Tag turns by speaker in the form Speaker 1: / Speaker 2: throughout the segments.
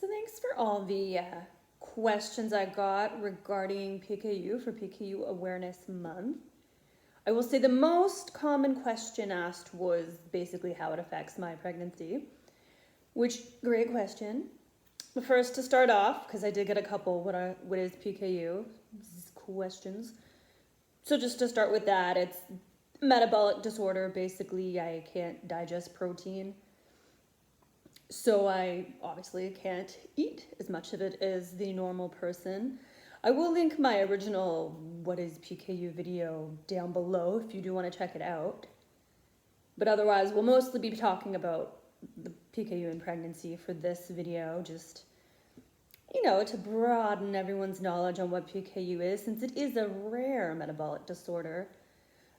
Speaker 1: So thanks for all the questions I got regarding PKU for PKU Awareness Month. I will say the most common question asked was basically how it affects my pregnancy, which, great question. But first, to start off, because I did get a couple, what is PKU? Questions. So just to start with that, it's metabolic disorder. Basically, I can't digest protein. So I obviously can't eat as much of it as the normal person. I will link my original What is PKU video down below if you do want to check it out. But otherwise, we'll mostly be talking about the PKU in pregnancy for this video, just, to broaden everyone's knowledge on what PKU is, since it is a rare metabolic disorder.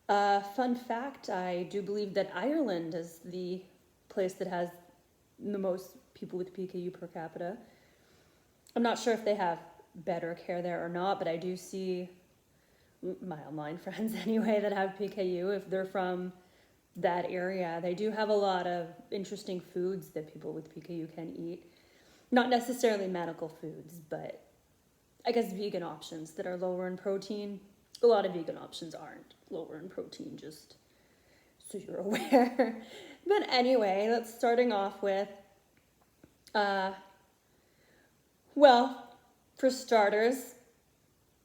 Speaker 1: Fun fact, I do believe that Ireland is the place that has the most people with PKU per capita. I'm not sure if they have better care there or not, but I do see my online friends anyway that have PKU, if they're from that area, they do have a lot of interesting foods that people with PKU can eat. Not necessarily medical foods, but I guess vegan options that are lower in protein. A lot of vegan options aren't lower in protein, just so you're aware. But anyway, let's starting off with, for starters,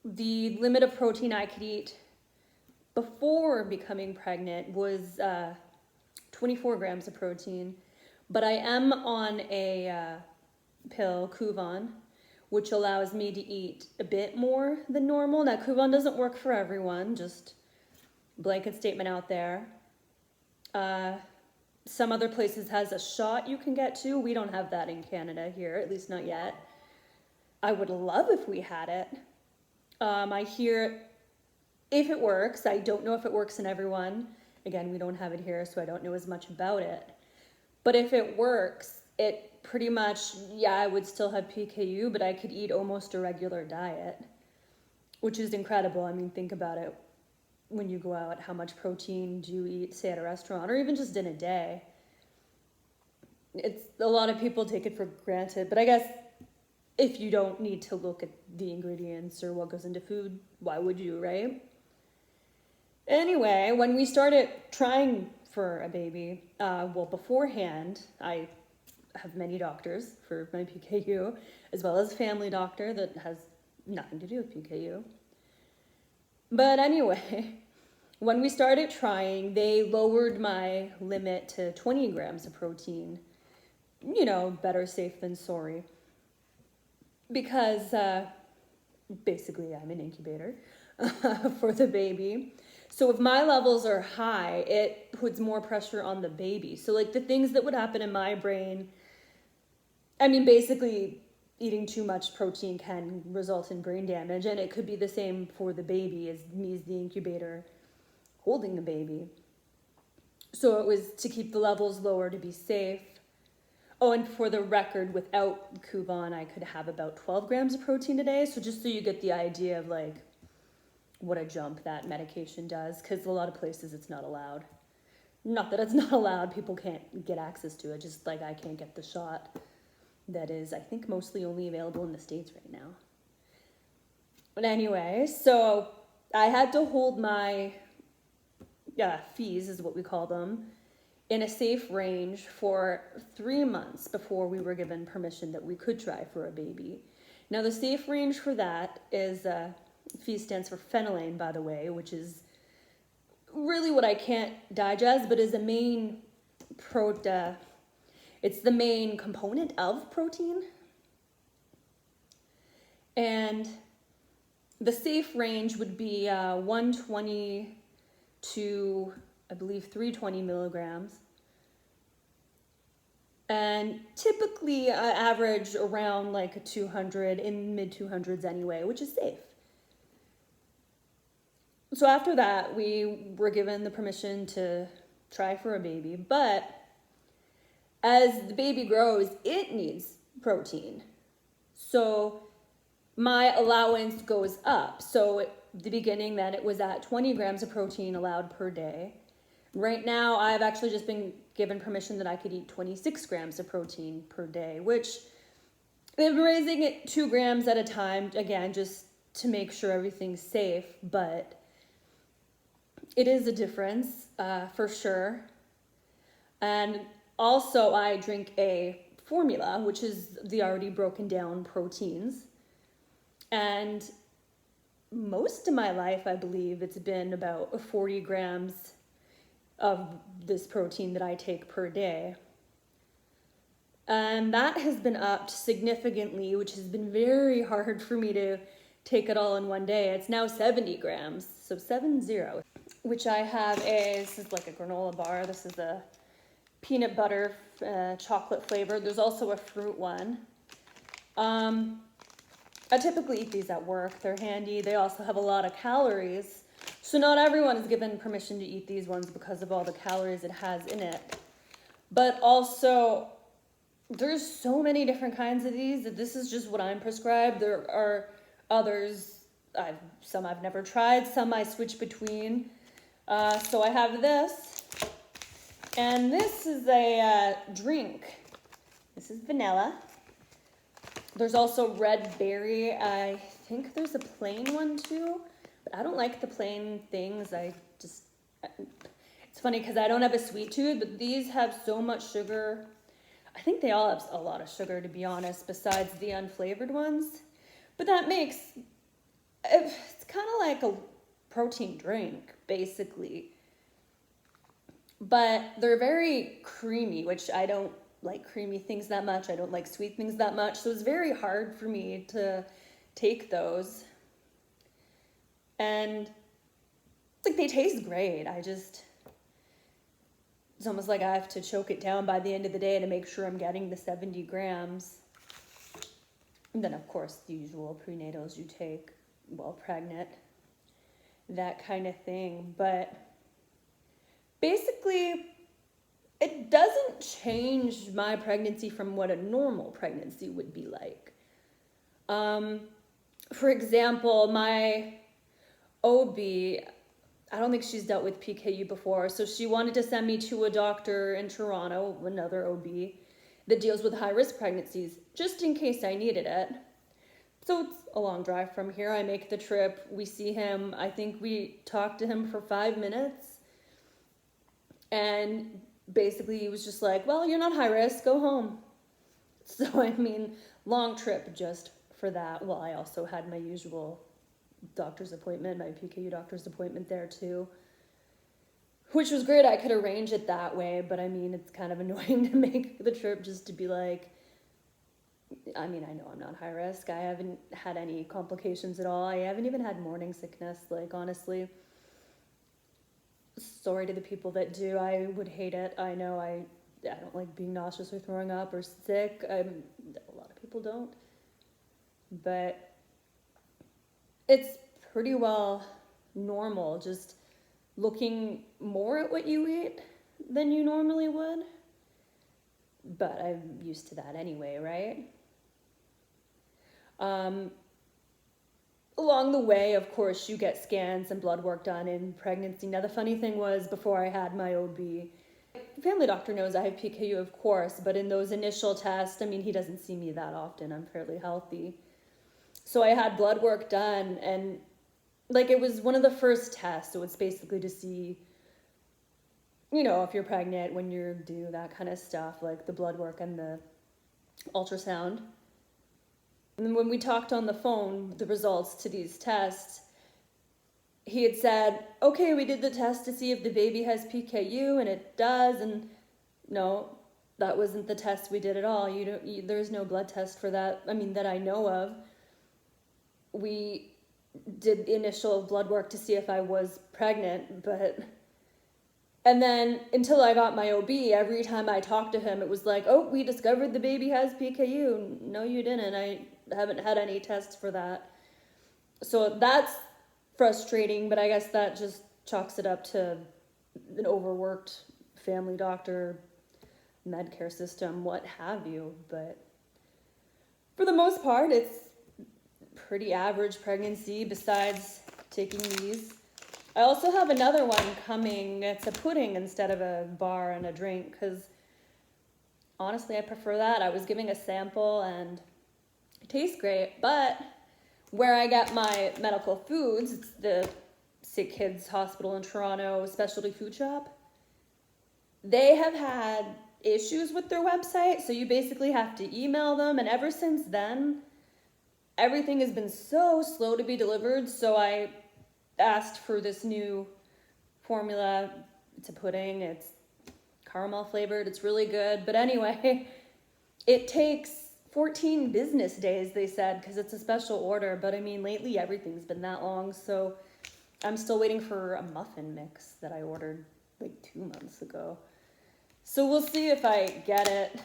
Speaker 1: the limit of protein I could eat before becoming pregnant was 24 grams of protein, but I am on a pill, Kuvan, which allows me to eat a bit more than normal. Now, Kuvan doesn't work for everyone, just blanket statement out there. Some other places has a shot you can get to. We don't have that in Canada here, at least not yet. I would love if we had it. I hear if it works, I don't know if it works in everyone. Again, we don't have it here, so I don't know as much about it. But if it works, it pretty much, I would still have PKU, but I could eat almost a regular diet, which is incredible. I mean, think about it. When you go out, how much protein do you eat, say, at a restaurant, or even just in a day? It's a lot of people take it for granted, but I guess if you don't need to look at the ingredients or what goes into food, why would you, right? Anyway, when we started trying for a baby, beforehand, I have many doctors for my PKU, as well as a family doctor that has nothing to do with PKU. But anyway, when we started trying, they lowered my limit to 20 grams of protein. Better safe than sorry. Because basically I'm an incubator for the baby. So if my levels are high, it puts more pressure on the baby. So like the things that would happen in my brain, basically eating too much protein can result in brain damage, and it could be the same for the baby as me as the incubator holding the baby. So it was to keep the levels lower to be safe. Oh, and for the record, without Kuvan, I could have about 12 grams of protein a day. So just so you get the idea of like what a jump that medication does, because a lot of places it's not allowed. Not that it's not allowed, people can't get access to it, just like I can't get the shot. That is, I think, mostly only available in the States right now. But anyway, so I had to hold my fees, is what we call them, in a safe range for 3 months before we were given permission that we could try for a baby. Now, the safe range for that is, fee stands for phenylane, by the way, which is really what I can't digest, but is a main it's the main component of protein. And the safe range would be 120 to, I believe, 320 milligrams. And typically I average around like a 200, in mid 200s anyway, which is safe. So after that, we were given the permission to try for a baby, but as the baby grows, it needs protein. So my allowance goes up. So at the beginning then it was at 20 grams of protein allowed per day. Right now I've actually just been given permission that I could eat 26 grams of protein per day, which been raising it 2 grams at a time, again, just to make sure everything's safe, but it is a difference, for sure. And also I drink a formula, which is the already broken down proteins. And most of my life, I believe it's been about 40 grams of this protein that I take per day. And that has been upped significantly, which has been very hard for me to take it all in one day. It's now 70 grams, so 70, which I have this is like a granola bar. This is a peanut butter chocolate flavor. There's also a fruit one. I typically eat these at work. They're handy. They also have a lot of calories. So not everyone is given permission to eat these ones because of all the calories it has in it. But also, there's so many different kinds of these that this is just what I'm prescribed. There are others, some I've never tried, some I switch between. So I have this, and this is a drink. This is vanilla. There's also red berry. I think there's a plain one too, but I don't like the plain things. It's funny because I don't have a sweet tooth, but these have so much sugar. I think they all have a lot of sugar, to be honest, besides the unflavored ones. But that makes, it's kind of like a protein drink, basically. But they're very creamy, which I don't like creamy things that much. I don't like sweet things that much. So it's very hard for me to take those. And it's like they taste great. It's almost like I have to choke it down by the end of the day to make sure I'm getting the 70 grams. And then, of course, the usual prenatals you take while pregnant, that kind of thing. But basically, it doesn't change my pregnancy from what a normal pregnancy would be like. For example, my OB, I don't think she's dealt with PKU before, so she wanted to send me to a doctor in Toronto, another OB, that deals with high-risk pregnancies, just in case I needed it. So it's a long drive from here. I make the trip. We see him. I think we talked to him for 5 minutes. And basically he was just like, well, you're not high risk, go home. So, I mean, long trip just for that. Well, I also had my usual doctor's appointment, my PKU doctor's appointment there too, which was great. I could arrange it that way, but I mean, it's kind of annoying to make the trip just to be like, I mean, I know I'm not high risk. I haven't had any complications at all. I haven't even had morning sickness, like, honestly. Sorry to the people that do. I would hate it. I know I don't like being nauseous or throwing up or sick. A lot of people don't. But it's pretty well normal, just looking more at what you eat than you normally would. But I'm used to that anyway, right? Along the way, of course, you get scans and blood work done in pregnancy. Now, the funny thing was, before I had my OB, family doctor knows I have PKU, of course, but in those initial tests, I mean, he doesn't see me that often. I'm fairly healthy. So I had blood work done, and like, it was one of the first tests. So it's basically to see, you know, if you're pregnant, when you're due, that kind of stuff, like the blood work and the ultrasound. And then when we talked on the phone, the results to these tests, he had said, okay, we did the test to see if the baby has PKU, and it does. And no, that wasn't the test we did at all. There's no blood test for that, I mean, that I know of. We did the initial blood work to see if I was pregnant, and then until I got my OB, every time I talked to him, it was like, oh, we discovered the baby has PKU. No, you didn't. I haven't had any tests for that. So that's frustrating, but I guess that just chalks it up to an overworked family doctor, Medcare system, what have you. But for the most part, it's pretty average pregnancy besides taking these. I also have another one coming. It's a pudding instead of a bar and a drink, because honestly I prefer that. I was giving a sample, and It tastes great, but where I get my medical foods, it's the Sick Kids Hospital in Toronto specialty food shop. They have had issues with their website, so you basically have to email them, and ever since then, everything has been so slow to be delivered, so I asked for this new formula. It's a pudding, it's caramel flavored, it's really good, but anyway, it takes 14 business days, they said, because it's a special order, but I mean, lately everything's been that long, so I'm still waiting for a muffin mix that I ordered like 2 months ago. So we'll see if I get it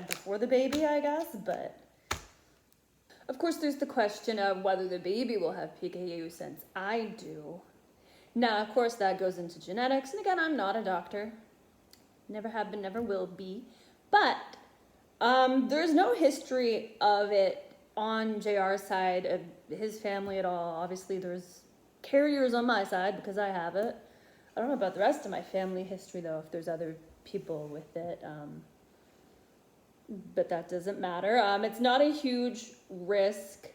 Speaker 1: before the baby, I guess, but of course there's the question of whether the baby will have PKU since I do. Now, of course, that goes into genetics, and again, I'm not a doctor. Never have been, never will be, but there's no history of it on JR's side of his family at all. Obviously, there's carriers on my side because I have it. I don't know about the rest of my family history, though, if there's other people with it. But that doesn't matter. It's not a huge risk.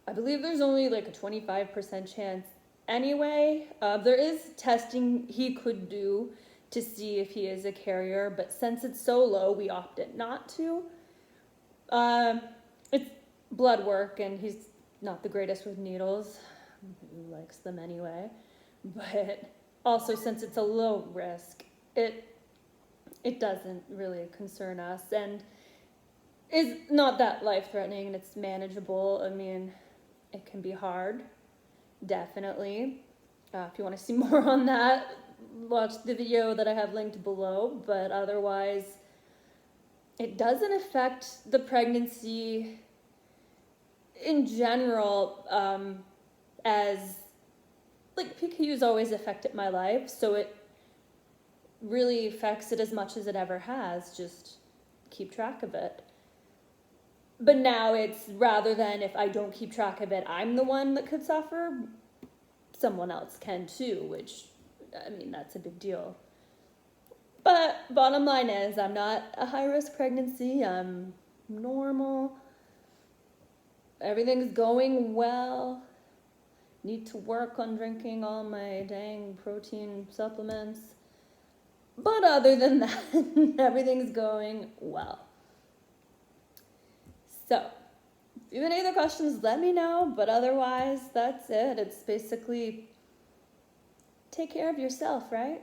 Speaker 1: I believe there's only like a 25% chance anyway. There is testing he could do to see if he is a carrier, but since it's so low, we opted not to. It's blood work, and he's not the greatest with needles. He likes them anyway. But also, since it's a low risk, it doesn't really concern us, and is not that life-threatening, and it's manageable. I mean, it can be hard, definitely. If you want to see more on that, watch the video that I have linked below, but otherwise, it doesn't affect the pregnancy in general, as like PKU's always affected my life, so it really affects it as much as it ever has. Just keep track of it. But now it's rather than if I don't keep track of it, I'm the one that could suffer, someone else can too, which, I mean, that's a big deal. But bottom line is, I'm not a high-risk pregnancy. I'm normal. Everything's going well. Need to work on drinking all my dang protein supplements. But other than that, everything's going well. So, if you have any other questions, let me know. But otherwise, that's it. It's basically take care of yourself, right?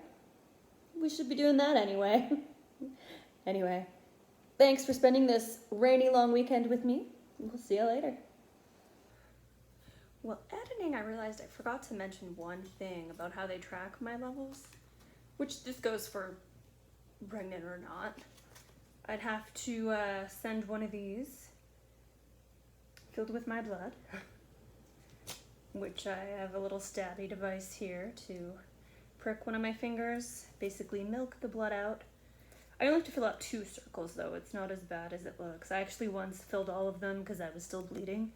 Speaker 1: We should be doing that anyway. Anyway, thanks for spending this rainy long weekend with me. We'll see you later. Well, editing, I realized I forgot to mention one thing about how they track my levels, which this goes for pregnant or not. I'd have to send one of these filled with my blood, which I have a little stabby device here to prick one of my fingers, basically milk the blood out. I only have to fill out 2 circles though, it's not as bad as it looks. I actually once filled all of them because I was still bleeding.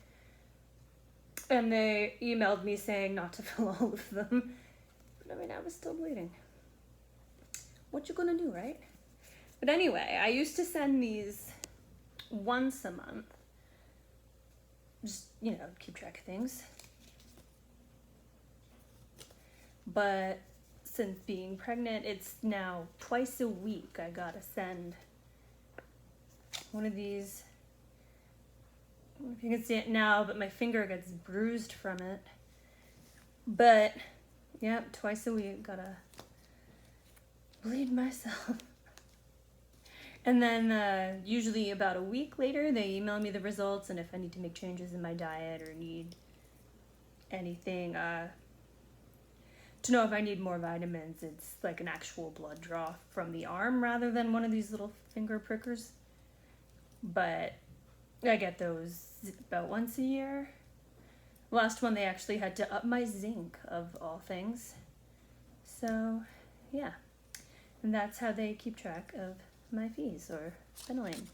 Speaker 1: And they emailed me saying not to fill all of them. But I mean, I was still bleeding. What you gonna do, right? But anyway, I used to send these once a month. Just, you know, keep track of things. But since being pregnant, it's now twice a week I gotta send one of these. I don't know if you can see it now, but my finger gets bruised from it. But, yeah, twice a week, gotta bleed myself. And then usually about a week later, they email me the results, and if I need to make changes in my diet or need anything, to know if I need more vitamins, it's like an actual blood draw from the arm rather than one of these little finger prickers. But I get those about once a year. Last one, they actually had to up my zinc, of all things. So, yeah. And that's how they keep track of my fees, or phenylane.